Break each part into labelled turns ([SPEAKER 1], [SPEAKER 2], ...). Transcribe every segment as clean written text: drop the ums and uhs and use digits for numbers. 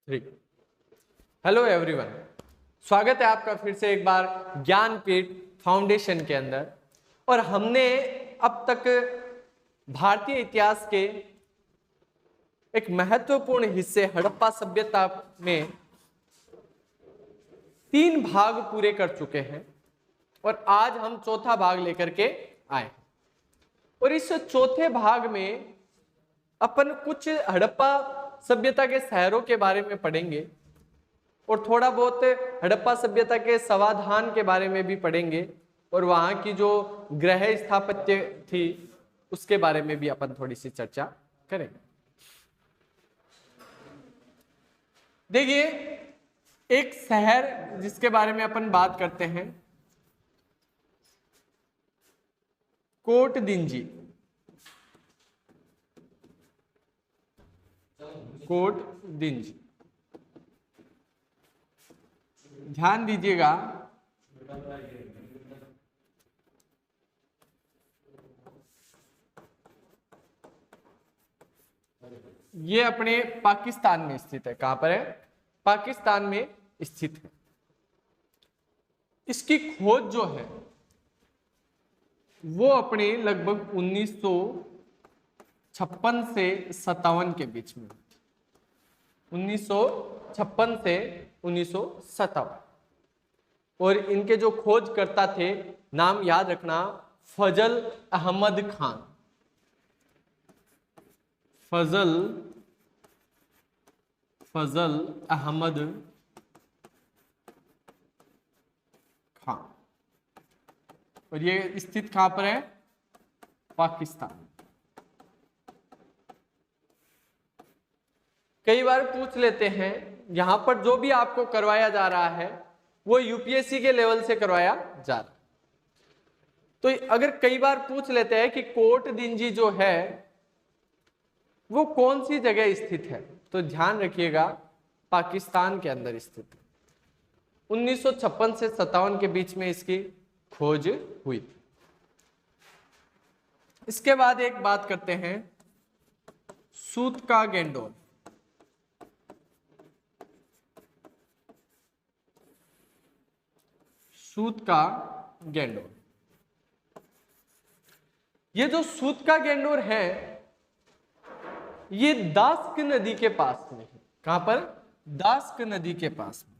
[SPEAKER 1] 3। Hello everyone, स्वागत है आपका फिर से एक बार ज्ञानपीठ फाउंडेशन के अंदर। और हमने अब तक भारतीय इतिहास के एक महत्वपूर्ण हिस्से हड़प्पा सभ्यता में 3 भाग पूरे कर चुके हैं और आज हम चौथा भाग लेकर के आए। और इस चौथे भाग में अपन कुछ हड़प्पा सभ्यता के शहरों के बारे में पढ़ेंगे और थोड़ा बहुत हड़प्पा सभ्यता के समाधान के बारे में भी पढ़ेंगे और वहां की जो गृह स्थापत्य थी उसके बारे में भी अपन थोड़ी सी चर्चा करेंगे। देखिए, एक शहर जिसके बारे में अपन बात करते हैं, कोटदिंजी। कोटदिंजी, ध्यान दीजिएगा, ये अपने पाकिस्तान में स्थित है। कहां पर है? पाकिस्तान में स्थित है। इसकी खोज जो है वो अपने लगभग 1956 से 57 के बीच में, 1956 से 1957। और इनके जो खोजकर्ता थे, नाम याद रखना, फजल अहमद खान। फजल अहमद खान। और ये स्थित कहां पर है? पाकिस्तान। कई बार पूछ लेते हैं, यहां पर जो भी आपको करवाया जा रहा है वो यूपीएससी के लेवल से करवाया जा रहा है। तो अगर कई बार पूछ लेते हैं कि कोटदिंजी जो है वो कौन सी जगह स्थित है, तो ध्यान रखिएगा, पाकिस्तान के अंदर स्थित है। 1956 से 57 के बीच में इसकी खोज हुई थी। इसके बाद एक बात करते हैं, सूतका गैंडोर। सूतका गैंडोर, ये जो सूतका गैंडोर है ये दास्क नदी के पास में है। कहां पर? दास्क नदी के पास में।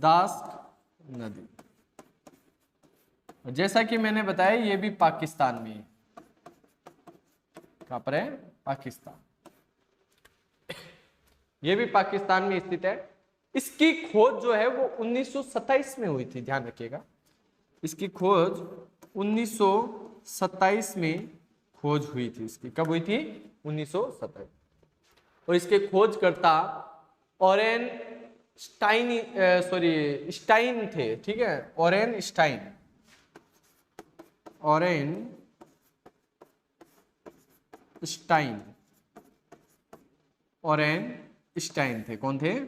[SPEAKER 1] दास्क नदी, जैसा कि मैंने बताया ये भी पाकिस्तान में है। कहां पर है? पाकिस्तान। ये भी पाकिस्तान में स्थित है। इसकी खोज जो है वो 1927 में हुई थी, ध्यान रखिएगा। इसकी खोज 1927 में खोज हुई थी। इसकी कब हुई थी? 1927। और इसके खोजकर्ता ओरेन स्टाइन थे। ठीक है, ओरेन स्टाइन थे। कौन थे?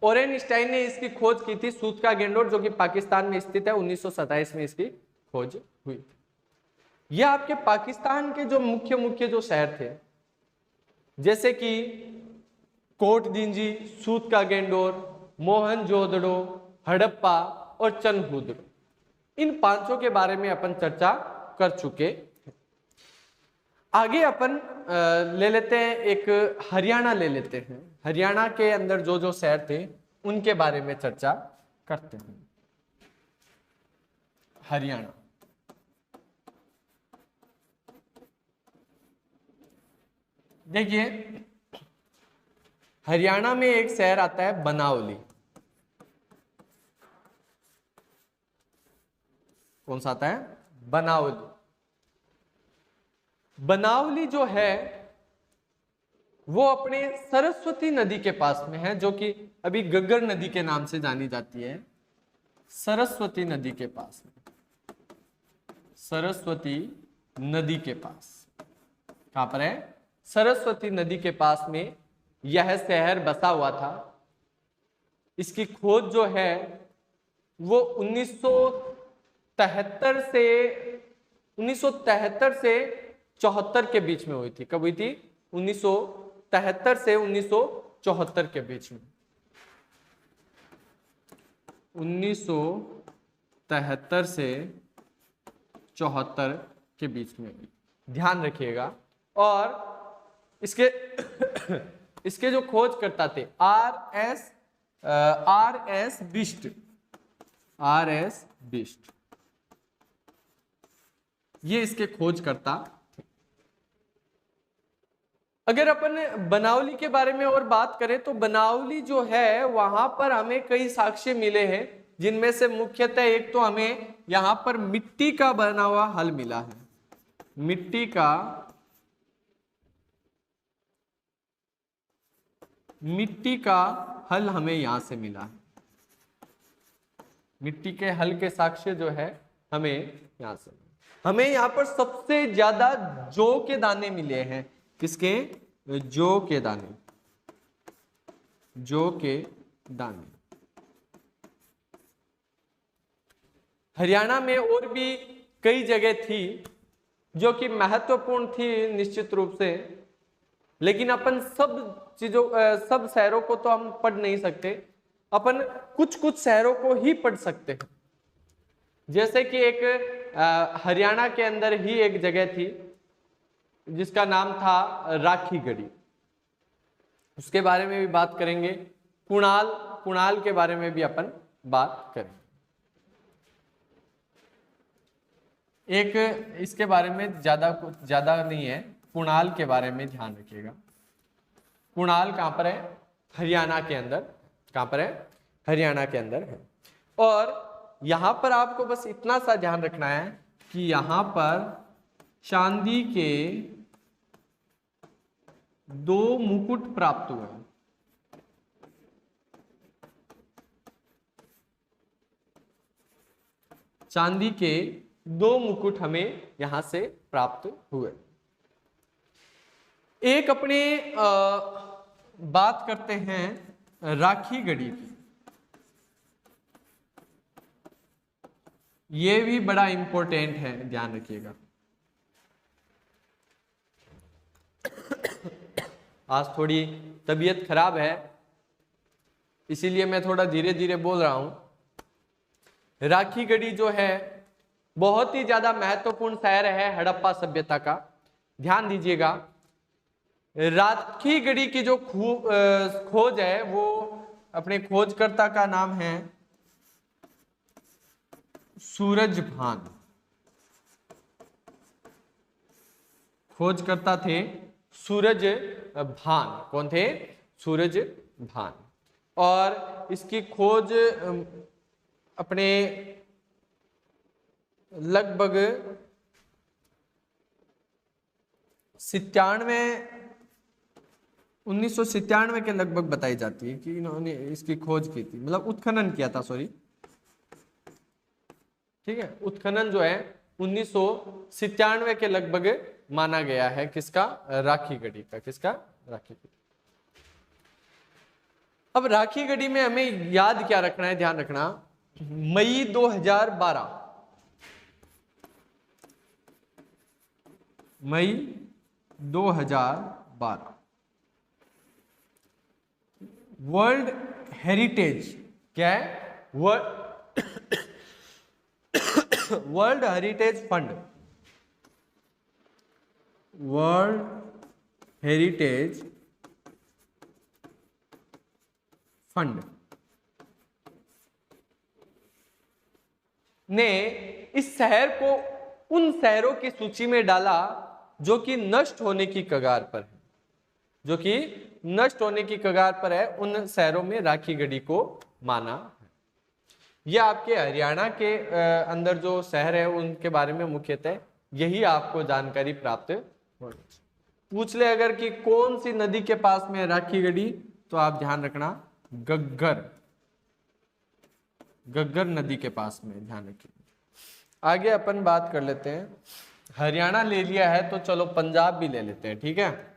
[SPEAKER 1] ओरेन स्टाइन ने इसकी खोज की थी, सूतका गैंडोर, जो कि पाकिस्तान में स्थित है। 1927 में इसकी खोज हुई थी। यह आपके पाकिस्तान के जो मुख्य जो शहर थे, जैसे कि कोटदिंजी, सूतका गैंडोर, मोहनजोदड़ो, हड़प्पा और चनहुदड़ो, इन पांचों के बारे में अपन चर्चा कर चुके हैं। आगे अपन ले लेते हैं, एक हरियाणा ले लेते हैं। हरियाणा के अंदर जो जो शहर थे उनके बारे में चर्चा करते हैं। हरियाणा, देखिए, हरियाणा में एक शहर आता है बनावली। कौन सा आता है? बनावली। बनावली जो है वो अपने सरस्वती नदी के पास में है, जो कि अभी गग्गर नदी के नाम से जानी जाती है। सरस्वती नदी के पास में, सरस्वती नदी के पास। कहां पर है? सरस्वती नदी के पास में यह शहर बसा हुआ था। इसकी खोज जो है वो 1973 से 1974 के बीच में हुई थी। कब हुई थी? 1973 से 1974 के बीच में। 1973 से 74 के बीच में, ध्यान रखिएगा। और इसके इसके जो खोजकर्ता थे आर एस बिस्ट, ये इसके खोजकर्ता थे। अगर अपन बनावली के बारे में और बात करें तो बनावली जो है वहां पर हमें कई साक्ष्य मिले हैं, जिनमें से मुख्यतः एक तो हमें यहां पर मिट्टी का बना हुआ हल मिला है। मिट्टी का हल हमें यहां से मिला है। मिट्टी के हल के साक्ष्य जो है हमें यहां से, हमें यहां पर सबसे ज्यादा जौ के दाने मिले हैं। किसके? जौ के दाने। जौ के दाने। हरियाणा में और भी कई जगह थी जो कि महत्वपूर्ण थी निश्चित रूप से, लेकिन अपन सब चीजों सब शहरों को तो हम पढ़ नहीं सकते। अपन कुछ कुछ शहरों को ही पढ़ सकते हैं। जैसे कि एक हरियाणा के अंदर ही एक जगह थी जिसका नाम था राखीगढ़ी, उसके बारे में भी बात करेंगे। कुणाल के बारे में भी अपन बात करेंगे। एक इसके बारे में ज्यादा नहीं है, कुणाल के बारे में ध्यान रखिएगा। कुणाल कहां पर है? हरियाणा के अंदर। कहां पर है? हरियाणा के अंदर है। और यहां पर आपको बस इतना सा ध्यान रखना है कि यहां पर चांदी के 2 मुकुट प्राप्त हुए। चांदी के 2 मुकुट हमें यहां से प्राप्त हुए। एक अपने बात करते हैं राखीगढ़ी की। ये भी बड़ा इंपॉर्टेंट है, ध्यान रखिएगा। आज थोड़ी तबीयत खराब है, इसीलिए मैं थोड़ा धीरे धीरे बोल रहा हूं। राखीगढ़ी जो है बहुत ही ज्यादा महत्वपूर्ण शहर है हड़प्पा सभ्यता का। ध्यान दीजिएगा, राखीगढ़ी की जो खोज है वो अपने खोजकर्ता का नाम है सूरजभान। खोजकर्ता थे सूरजभान। कौन थे? सूरजभान। और इसकी खोज अपने लगभग 1997 के लगभग बताई जाती है कि इन्होंने इसकी खोज की थी, मतलब उत्खनन किया था, सॉरी। ठीक है, उत्खनन जो है 1997 के लगभग माना गया है। किसका? राखीगढ़ी का। किसका? राखीगढ़ी। अब राखीगढ़ी में हमें याद क्या रखना है? ध्यान रखना, मई 2012, मई 2012 वर्ल्ड हेरिटेज, क्या है? World heritage fund, world heritage fund ने इस शहर को उन शहरों की सूची में डाला जो कि नष्ट होने की कगार पर है। जो कि नष्ट होने की कगार पर है, उन शहरों में राखीगढ़ी को माना है। यह आपके हरियाणा के अंदर जो शहर है उनके बारे में मुख्यतः यही आपको जानकारी प्राप्त होनी चाहिए। पूछ ले अगर कि कौन सी नदी के पास में है राखीगढ़ी, तो आप ध्यान रखना गग्गर नदी के पास में, ध्यान रखिए। आगे अपन बात कर लेते हैं। हरियाणा ले लिया है तो चलो पंजाब भी ले लेते हैं, ठीक है।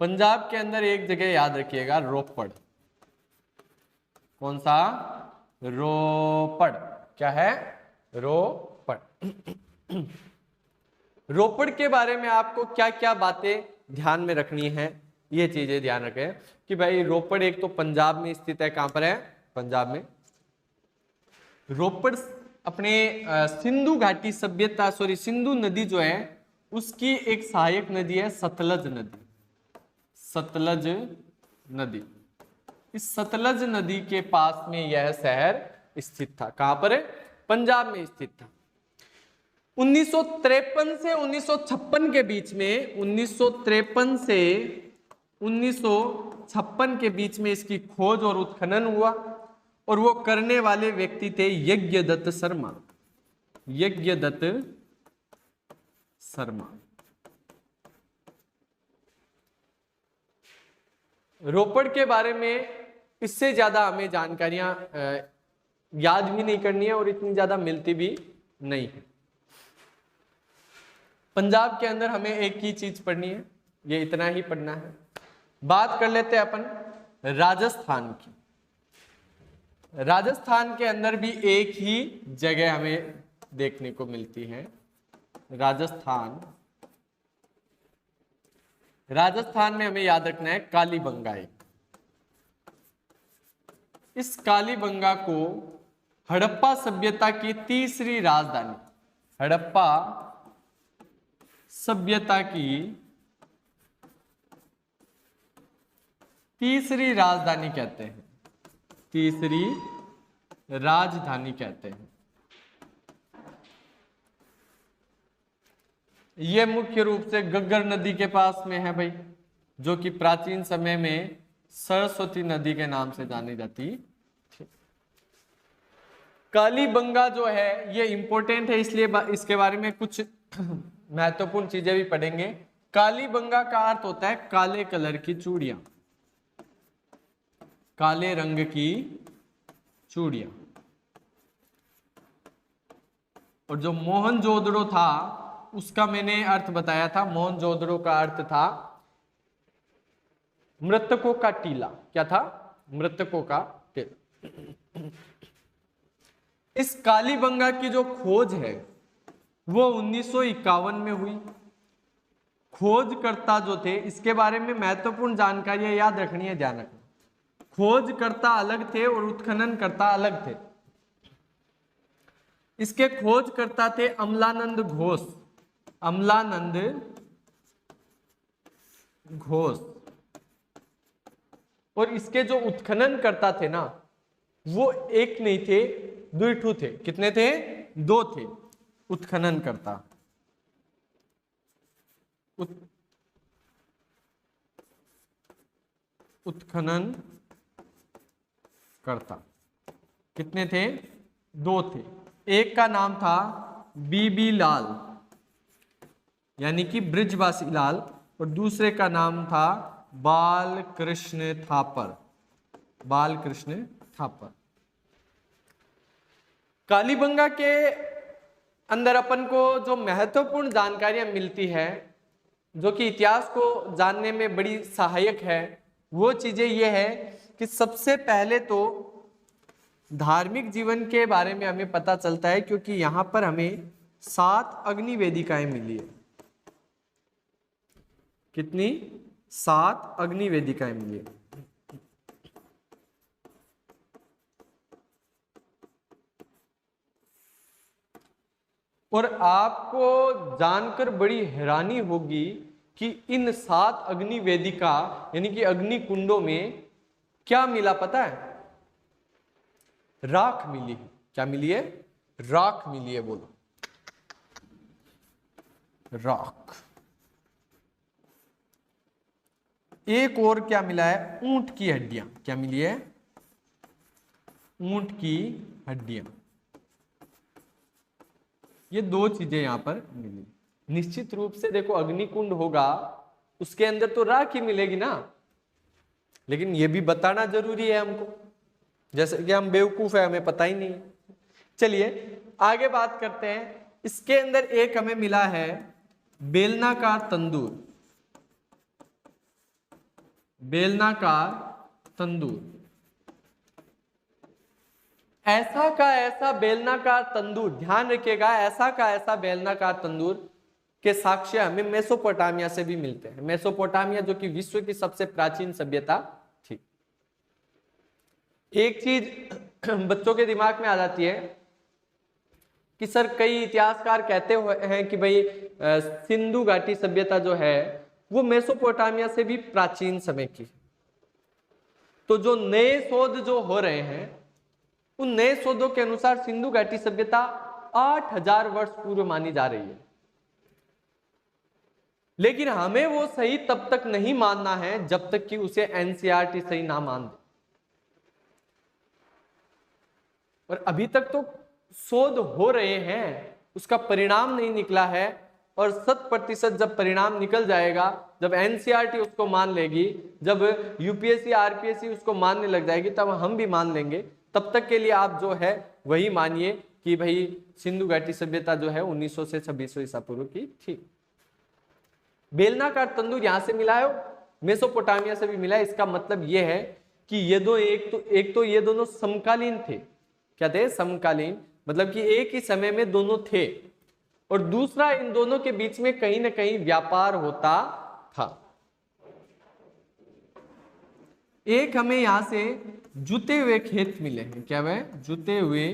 [SPEAKER 1] पंजाब के अंदर एक जगह याद रखिएगा, रोपड़। कौन सा? रोपड़। क्या है? रोपड़। रोपड़। रोपड़ के बारे में आपको क्या क्या बातें ध्यान में रखनी है, ये चीजें ध्यान रखें कि भाई रोपड़ एक तो पंजाब में स्थित है। कहां पर है? पंजाब में। रोपड़ अपने सिंधु घाटी सभ्यता, सिंधु नदी जो है उसकी एक सहायक नदी है सतलज नदी। सतलज नदी, इस सतलज नदी के पास में यह शहर स्थित था। कहां पर है? पंजाब में स्थित था। 1953 से 1956 के बीच में, 1953 से 1956 के बीच में इसकी खोज और उत्खनन हुआ, और वो करने वाले व्यक्ति थे यज्ञदत्त शर्मा। यज्ञदत्त शर्मा। रोपड़ के बारे में इससे ज्यादा हमें जानकारियां याद भी नहीं करनी है और इतनी ज्यादा मिलती भी नहीं है। पंजाब के अंदर हमें एक ही चीज पढ़नी है, ये इतना ही पढ़ना है। बात कर लेते हैं अपन राजस्थान की। राजस्थान के अंदर भी एक ही जगह हमें देखने को मिलती है, राजस्थान। राजस्थान में हमें याद रखना है कालीबंगा। इस कालीबंगा को हड़प्पा सभ्यता की तीसरी राजधानी, हड़प्पा सभ्यता की तीसरी राजधानी कहते हैं, तीसरी राजधानी कहते हैं। यह मुख्य रूप से घग्गर नदी के पास में है भाई, जो कि प्राचीन समय में सरस्वती नदी के नाम से जानी जाती थी। कालीबंगा जो है ये इंपॉर्टेंट है, इसलिए इसके बारे में कुछ महत्वपूर्ण चीजें भी पढ़ेंगे। कालीबंगा का अर्थ होता है काले कलर की चूड़ियां, काले रंग की चूड़ियां। और जो मोहनजोदड़ो था उसका मैंने अर्थ बताया था। मोहनजोदड़ो का अर्थ था मृतकों का टीला। क्या था? मृतकों का टीला। इस कालीबंगा की जो खोज है वो 1951 में हुई। खोजकर्ता जो थे, इसके बारे में महत्वपूर्ण जानकारियां याद रखनी है, ध्यान रखना। खोजकर्ता अलग थे और उत्खननकर्ता अलग थे। इसके खोजकर्ता थे अमलानंद घोष, अमलानंद घोष। और इसके जो उत्खनन करता थे ना, वो एक नहीं थे, दुईठू थे। कितने थे? दो थे उत्खनन करता। उत्खनन करता कितने थे? दो थे। एक का नाम था बीबी लाल, यानी कि ब्रिजवासी लाल, और दूसरे का नाम था बालकृष्ण थापर, बालकृष्ण थापर। कालीबंगा के अंदर अपन को जो महत्वपूर्ण जानकारियां मिलती है, जो कि इतिहास को जानने में बड़ी सहायक है, वो चीजें ये है कि सबसे पहले तो धार्मिक जीवन के बारे में हमें पता चलता है, क्योंकि यहां पर हमें 7 अग्नि वेदिकाएं मिली है। कितनी? 7 अग्नि वेदिकाएं मिली है। और आपको जानकर बड़ी हैरानी होगी कि इन 7 अग्नि वेदिका यानी कि अग्नि कुंडों में क्या मिला पता है? राख मिली है। क्या मिली है? राख मिली है। बोलो, राख। एक और क्या मिला है? ऊंट की हड्डियां। क्या मिली है? ऊंट की हड्डियां। ये 2 चीजें यहां पर मिली। निश्चित रूप से देखो, अग्निकुंड होगा उसके अंदर तो राख ही मिलेगी ना, लेकिन ये भी बताना जरूरी है हमको, जैसे कि हम बेवकूफ है, हमें पता ही नहीं। चलिए आगे बात करते हैं। इसके अंदर एक हमें मिला है बेलनाकार तंदूर, बेलनाकार तंदूर। ऐसा का ऐसा बेलनाकार तंदूर, ध्यान रखिएगा, ऐसा का ऐसा बेलनाकार तंदूर के साक्ष्य हमें मेसोपोटामिया से भी मिलते हैं। मेसोपोटामिया जो कि विश्व की सबसे प्राचीन सभ्यता थी। एक चीज बच्चों के दिमाग में आ जाती है कि सर कई इतिहासकार कहते हुए हैं कि भाई सिंधु घाटी सभ्यता जो है वो मेसोपोटामिया से भी प्राचीन समय की। तो जो नए शोध जो हो रहे हैं उन नए शोधों के अनुसार सिंधु घाटी सभ्यता 8000 वर्ष पूर्व मानी जा रही है। लेकिन हमें वो सही तब तक नहीं मानना है जब तक कि उसे एनसीईआरटी सही ना मान दे। और अभी तक तो शोध हो रहे हैं, उसका परिणाम नहीं निकला है, और 100% जब परिणाम निकल जाएगा, जब एनसीईआरटी उसको मान लेगी, जब यूपीएससी आरपीएससी उसको मानने लग जाएगी, तब हम भी मान लेंगे। तब तक के लिए आप जो है वही मानिए कि भाई सिंधु घाटी सभ्यता जो है 1900 से 2600 ईसा पूर्व की थी। बेलनाकार तंदूर यहां से मिला है, मेसोपोटामिया से भी मिला है। इसका मतलब यह है कि ये दो एक तो ये दोनों समकालीन थे। क्या थे? समकालीन, मतलब कि एक ही समय में दोनों थे। और दूसरा, इन दोनों के बीच में कहीं ना कहीं व्यापार होता था। एक हमें यहां से जुते हुए खेत मिले हैं। क्या वह? जुते हुए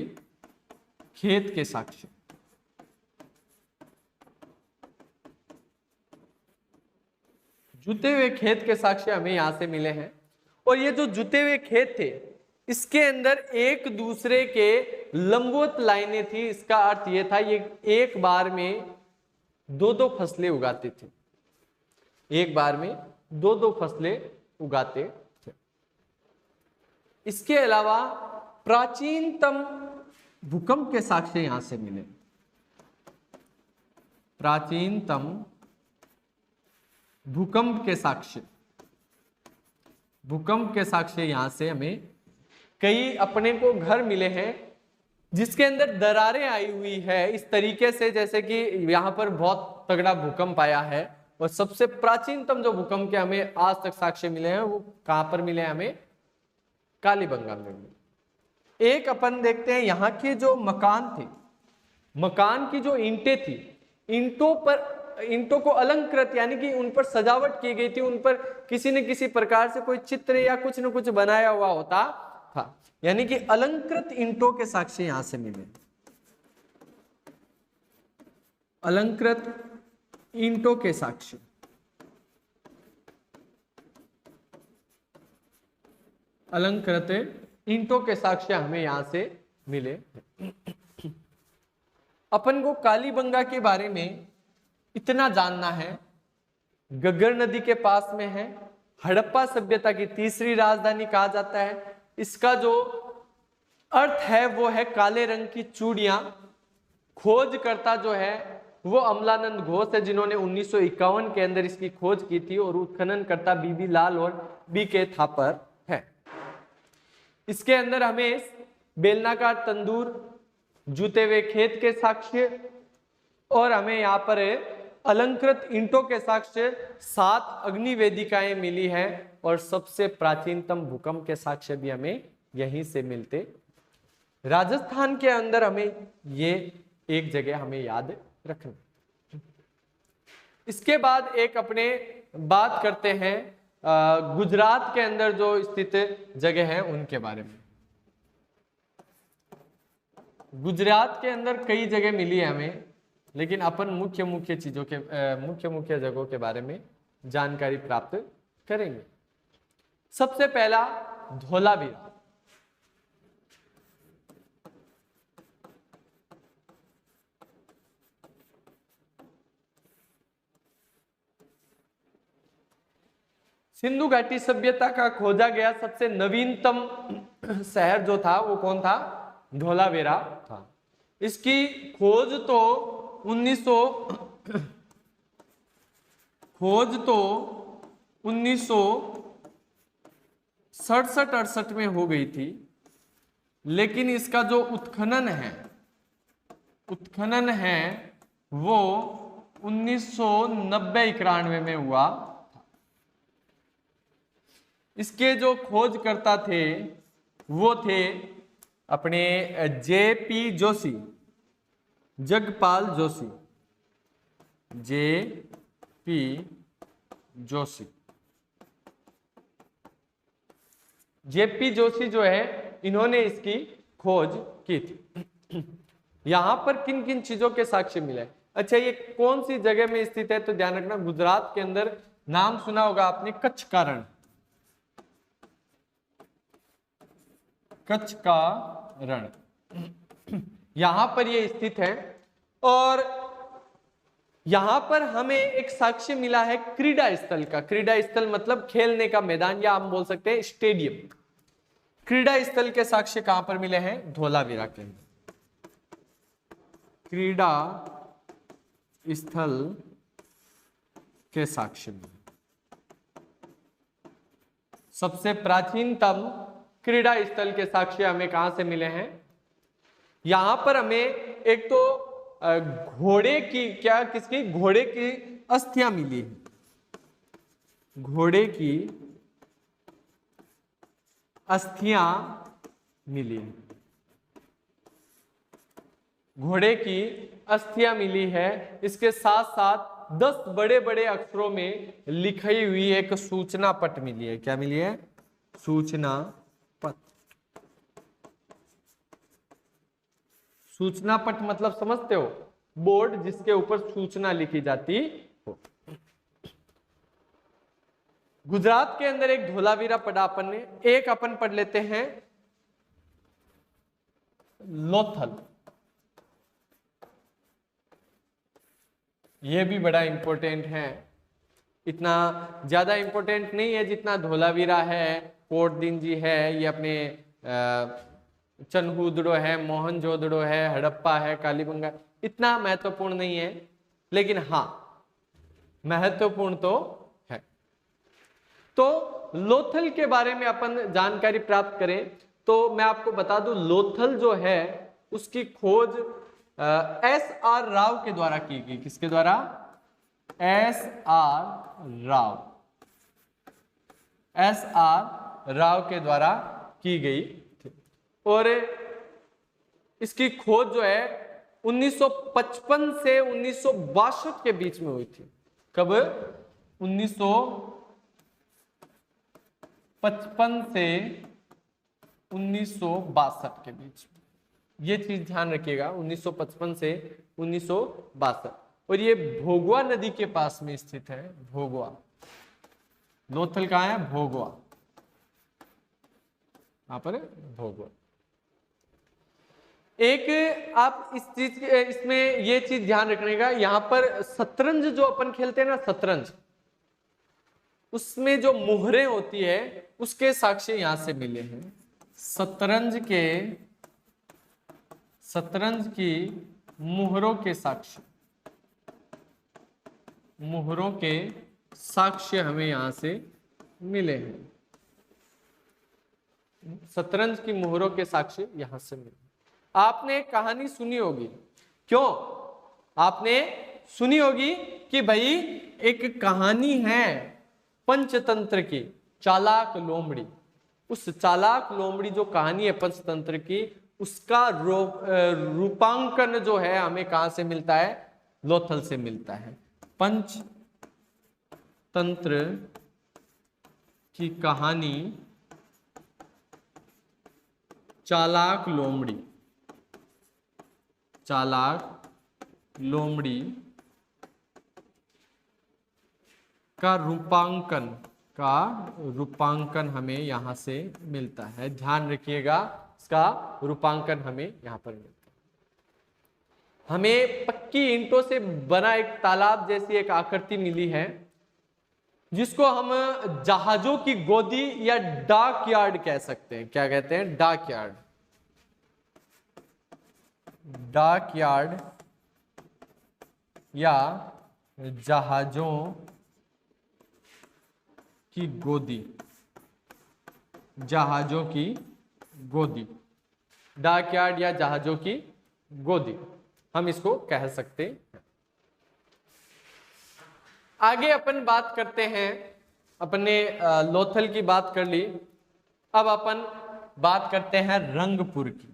[SPEAKER 1] खेत के साक्ष्य। जुते हुए खेत के साक्ष्य हमें यहां से मिले हैं। और ये जो जुते हुए खेत थे, इसके अंदर एक दूसरे के लंबवत लाइनें थी। इसका अर्थ यह था ये एक बार में दो फसलें उगाते थे। एक बार में दो फसलें उगाते थे। इसके अलावा प्राचीनतम भूकंप के साक्ष्य यहां से मिले। प्राचीनतम भूकंप के साक्ष्य, भूकंप के साक्ष्य यहां से हमें कई अपने को घर मिले हैं जिसके अंदर दरारें आई हुई है इस तरीके से, जैसे कि यहां पर बहुत तगड़ा भूकंप आया है। और सबसे प्राचीनतम जो भूकंप के हमें आज तक साक्ष्य मिले हैं वो कहां पर मिले? हमें कालीबंगा में मिले। एक अपन देखते हैं यहां के जो मकान थे, मकान की जो ईंटें थी, ईंटों को अलंकृत यानी कि उन पर सजावट की गई थी, उन पर किसी न किसी प्रकार से कोई चित्र या कुछ न कुछ बनाया हुआ होता था। यानी कि अलंकृत ईंटों के साक्ष्य यहां से मिले। अलंकृत ईंटों के साक्ष्य, अलंकृत ईंटों के साक्ष्य हमें यहां से मिले। अपन को कालीबंगा के बारे में इतना जानना है, गग्गर नदी के पास में है, हड़प्पा सभ्यता की तीसरी राजधानी कहा जाता है। इसका जो अर्थ है वो है काले रंग की चूड़ियां। खोजकर्ता जो है वो अमलानंद घोष है, जिन्होंने 1951 के अंदर इसकी खोज की थी, और उत्खननकर्ता बीबी लाल और बीके थापर है। इसके अंदर हमें बेलनाकार तंदूर, जूते हुए खेत के साक्ष्य, और हमें यहाँ पर अलंकृत ईंटों के साक्ष्य, 7 अग्नि वेदिकाएं मिली हैं, और सबसे प्राचीनतम भूकंप के साक्ष्य भी हमें यहीं से मिलते। राजस्थान के अंदर हमें ये एक जगह हमें याद रखना। इसके बाद एक अपने बात करते हैं गुजरात के अंदर जो स्थित जगह है उनके बारे में। गुजरात के अंदर कई जगह मिली है हमें, लेकिन अपन मुख्य चीजों के मुख्य जगहों के बारे में जानकारी प्राप्त करेंगे। सबसे पहला धोलावीरा। सिंधु घाटी सभ्यता का खोजा गया सबसे नवीनतम शहर जो था वो कौन था? धोलावीरा था। इसकी खोज तो 1967-68 में हो गई थी, लेकिन इसका जो उत्खनन है वो 1990-91 में हुआ। इसके जो खोजकर्ता थे वो थे अपने JP Joshi, Jagpal Joshi, JP Joshi. JP Joshi जो है इन्होंने इसकी खोज की थी। यहां पर किन किन चीजों के साक्ष्य मिले? अच्छा, ये कौन सी जगह में स्थित है? तो ध्यान रखना, गुजरात के अंदर। नाम सुना होगा आपने, कच्छ का रण। कच्छ का रण यहां पर ये स्थित है। और यहां पर हमें एक साक्ष्य मिला है क्रीड़ा स्थल का। क्रीड़ा स्थल मतलब खेलने का मैदान, या हम बोल सकते हैं स्टेडियम। क्रीड़ा स्थल के साक्ष्य कहां पर मिले हैं? धोलावीरा के अंदर। क्रीड़ा स्थल के साक्ष्य मिले। सबसे प्राचीनतम क्रीड़ा स्थल के साक्ष्य हमें कहां से मिले हैं? यहां पर हमें एक तो घोड़े की, क्या किसकी? घोड़े की अस्थियां मिली है। घोड़े की अस्थियां मिली है। घोड़े की अस्थियां मिली है। इसके साथ साथ 10 बड़े बड़े अक्षरों में लिखी हुई एक सूचना पट मिली है। क्या मिली है? सूचना पट। सूचना पट मतलब समझते हो? बोर्ड जिसके ऊपर सूचना लिखी जाती हो। गुजरात के अंदर एक धोलावीरा पढ़ा अपन ने। एक अपन पढ़ लेते हैं लोथल। ये भी बड़ा इंपॉर्टेंट है। इतना ज्यादा इंपॉर्टेंट नहीं है जितना धोलावीरा है, कोट दिनजी है, ये अपने चनहूदड़ो है, मोहनजोदड़ो है, हड़प्पा है, कालीबंगा। इतना महत्वपूर्ण नहीं है, लेकिन हाँ महत्वपूर्ण तो है। तो लोथल के बारे में अपन जानकारी प्राप्त करें तो मैं आपको बता दूं, लोथल जो है उसकी खोज S.R. राव के द्वारा की गई। किसके द्वारा? S.R. राव। S.R. राव के द्वारा की गई थी। और इसकी खोज जो है 1955 से 1962 के बीच में हुई थी। कब? 1955 से 1962 के बीच। ये चीज ध्यान रखिएगा, 1955 से 1962। और ये भोगवा नदी के पास में स्थित है। भोगवा। लोथल कहाँ है? भोगवा। यहां पर भोगवा। एक आप इस चीज, इसमें ये चीज ध्यान रखने का, यहां पर शतरंज जो अपन खेलते हैं ना, शतरंज, उसमें जो मुहरें होती है उसके साक्ष्य यहां से मिले हैं। शतरंज की मुहरों के साक्ष्य, मुहरों के साक्ष्य हमें यहां से मिले हैं। शतरंज की मुहरों के साक्ष्य यहां से मिले। आपने कहानी सुनी होगी, क्यों? आपने सुनी होगी कि भाई एक कहानी है पंचतंत्र की, चालाक लोमड़ी। उस चालाक लोमड़ी जो कहानी है पंचतंत्र की, उसका रूपांकन जो है हमें कहां से मिलता है? लोथल से मिलता है। पंचतंत्र की कहानी चालाक लोमड़ी, चालाक लोमड़ी का रूपांकन हमें यहां से मिलता है। ध्यान रखिएगा, इसका रूपांकन हमें यहां पर मिलता है। हमें पक्की ईंटों से बना एक तालाब जैसी एक आकृति मिली है, जिसको हम जहाजों की गोदी या डाक यार्ड कह सकते हैं। क्या कहते हैं? डाक यार्ड। डाक यार्ड या जहाजों की गोदी, जहाजों की गोदी, डाक यार्ड या जहाजों की गोदी हम इसको कह सकते हैं। आगे अपन बात करते हैं, अपने लोथल की बात कर ली, अब अपन बात करते हैं रंगपुर की।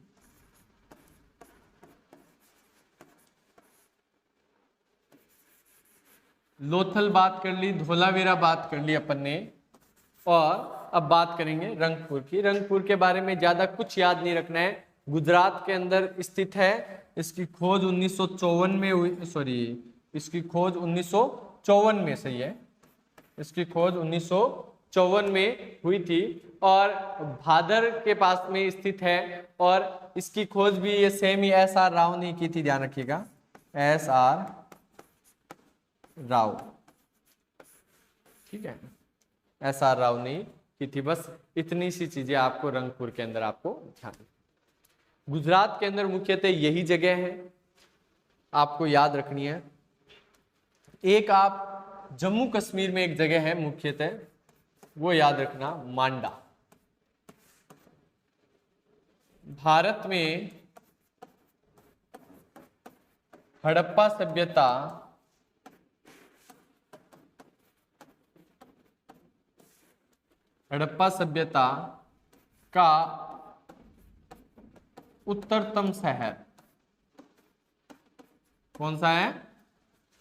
[SPEAKER 1] लोथल बात कर ली, धोलावीरा बात कर ली अपन ने, और अब बात करेंगे रंगपुर की। रंगपुर के बारे में ज्यादा कुछ याद नहीं रखना है, गुजरात के अंदर स्थित है। इसकी खोज 1954 में हुई, सॉरी इसकी खोज 1954 में, सही है, इसकी खोज 1954 में हुई थी और भादर के पास में स्थित है। और इसकी खोज भी ये सेम ही SR राव ने की थी, ध्यान रखिएगा, SR राव, ठीक है, SR राव ने की थी। बस इतनी सी चीजें आपको रंगपुर के अंदर आपको ध्यान। गुजरात के अंदर मुख्यतः यही जगह है आपको याद रखनी है। एक आप जम्मू कश्मीर में एक जगह है मुख्यतः, वो याद रखना, मांडा। भारत में हड़प्पा सभ्यता का उत्तरतम शहर कौन सा है?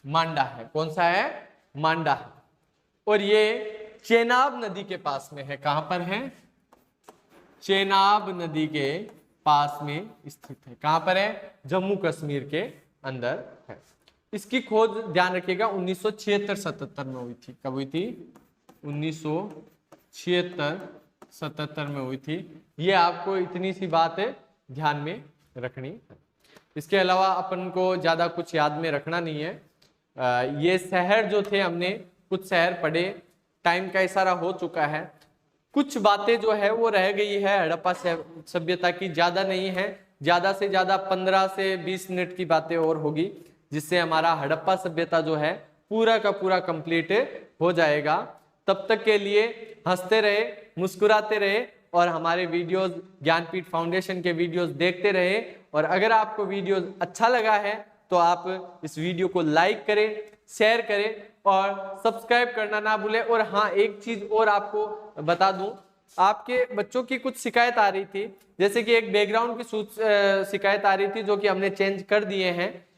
[SPEAKER 1] मांडा है। कौन सा है? मांडा है। और ये चेनाब नदी के पास में है। कहां पर है? चेनाब नदी के पास में स्थित है। कहां पर है? जम्मू कश्मीर के अंदर है। इसकी खोज ध्यान रखिएगा 1976-77 में हुई थी। कब हुई थी? 1976-77 में हुई थी। ये आपको इतनी सी बात है ध्यान में रखनी है। इसके अलावा अपन को ज्यादा कुछ याद में रखना नहीं है। ये शहर जो थे, हमने कुछ शहर पढ़े, टाइम का इशारा हो चुका है। कुछ बातें जो है वो रह गई है हड़प्पा सभ्यता की, ज्यादा नहीं है, ज्यादा से ज्यादा 15 से 20 मिनट की बातें और होगी, जिससे हमारा हड़प्पा सभ्यता जो है पूरा का पूरा कंप्लीट हो जाएगा। तब तक के लिए हंसते रहे, मुस्कुराते रहे और हमारे वीडियोस, ज्ञानपीठ फाउंडेशन के वीडियोस देखते रहे। और अगर आपको वीडियोस अच्छा लगा है तो आप इस वीडियो को लाइक करें, शेयर करें और सब्सक्राइब करना ना भूलें। और हाँ, एक चीज और आपको बता दूं, आपके बच्चों की कुछ शिकायत आ रही थी, जैसे कि एक बैकग्राउंड की शिकायत आ रही थी जो कि हमने चेंज कर दिए हैं,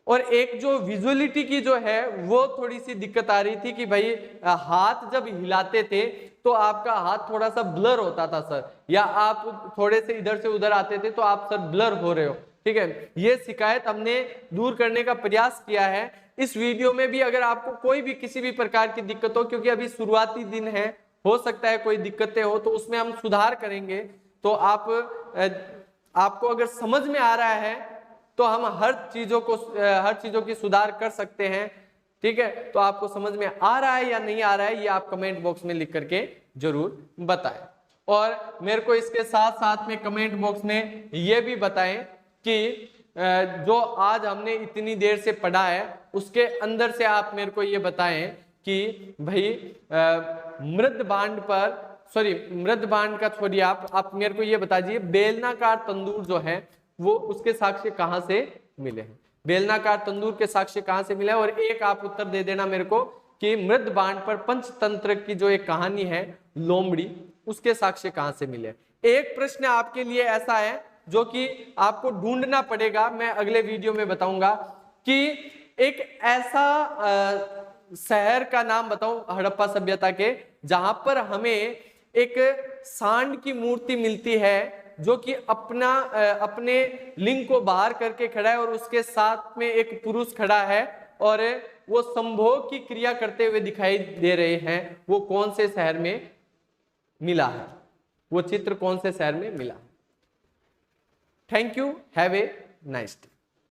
[SPEAKER 1] और एक जो विजुअलिटी की जो है वो थोड़ी सी दिक्कत आ रही थी कि भाई हाथ जब हिलाते थे तो आपका हाथ थोड़ा सा ब्लर होता था सर, या आप थोड़े से इधर से उधर आते थे तो आप सर ब्लर हो रहे हो। ठीक है, ये शिकायत हमने दूर करने का प्रयास किया है। इस वीडियो में भी अगर आपको कोई भी किसी भी प्रकार की दिक्कत हो, क्योंकि अभी शुरुआती दिन है, हो सकता है कोई दिक्कतें हो, तो उसमें हम सुधार करेंगे। तो आपको अगर समझ में आ रहा है तो हम हर चीजों की सुधार कर सकते हैं। ठीक है, तो आपको समझ में आ रहा है या नहीं आ रहा है, ये आप कमेंट बॉक्स में लिख करके जरूर बताएं। और मेरे को इसके साथ साथ में कमेंट बॉक्स में ये भी बताएं कि जो आज हमने इतनी देर से पढ़ा है उसके अंदर से आप मेरे को ये बताएं कि भाई मृद बांड का छोड़िए, आप मेरे को ये बता दीजिए बेलनाकार तंदूर जो है वो उसके साक्ष्य कहां से मिले हैं? बेलनाकार तंदूर के साक्ष्य कहां से मिले? और एक आप उत्तर दे देना मेरे को कि मृद बांड पर पंचतंत्र की जो एक कहानी है लोमड़ी, उसके साक्ष्य कहां से मिले? एक प्रश्न आपके लिए ऐसा है जो कि आपको ढूंढना पड़ेगा, मैं अगले वीडियो में बताऊंगा, कि एक ऐसा शहर का नाम बताओ हड़प्पा सभ्यता के जहां पर हमें एक सांड की मूर्ति मिलती है जो कि अपने लिंग को बाहर करके खड़ा है और उसके साथ में एक पुरुष खड़ा है और वो संभोग की क्रिया करते हुए दिखाई दे रहे हैं। वो कौन से शहर में मिला है? वो चित्र कौन से शहर में मिला? Thank you, have a nice day.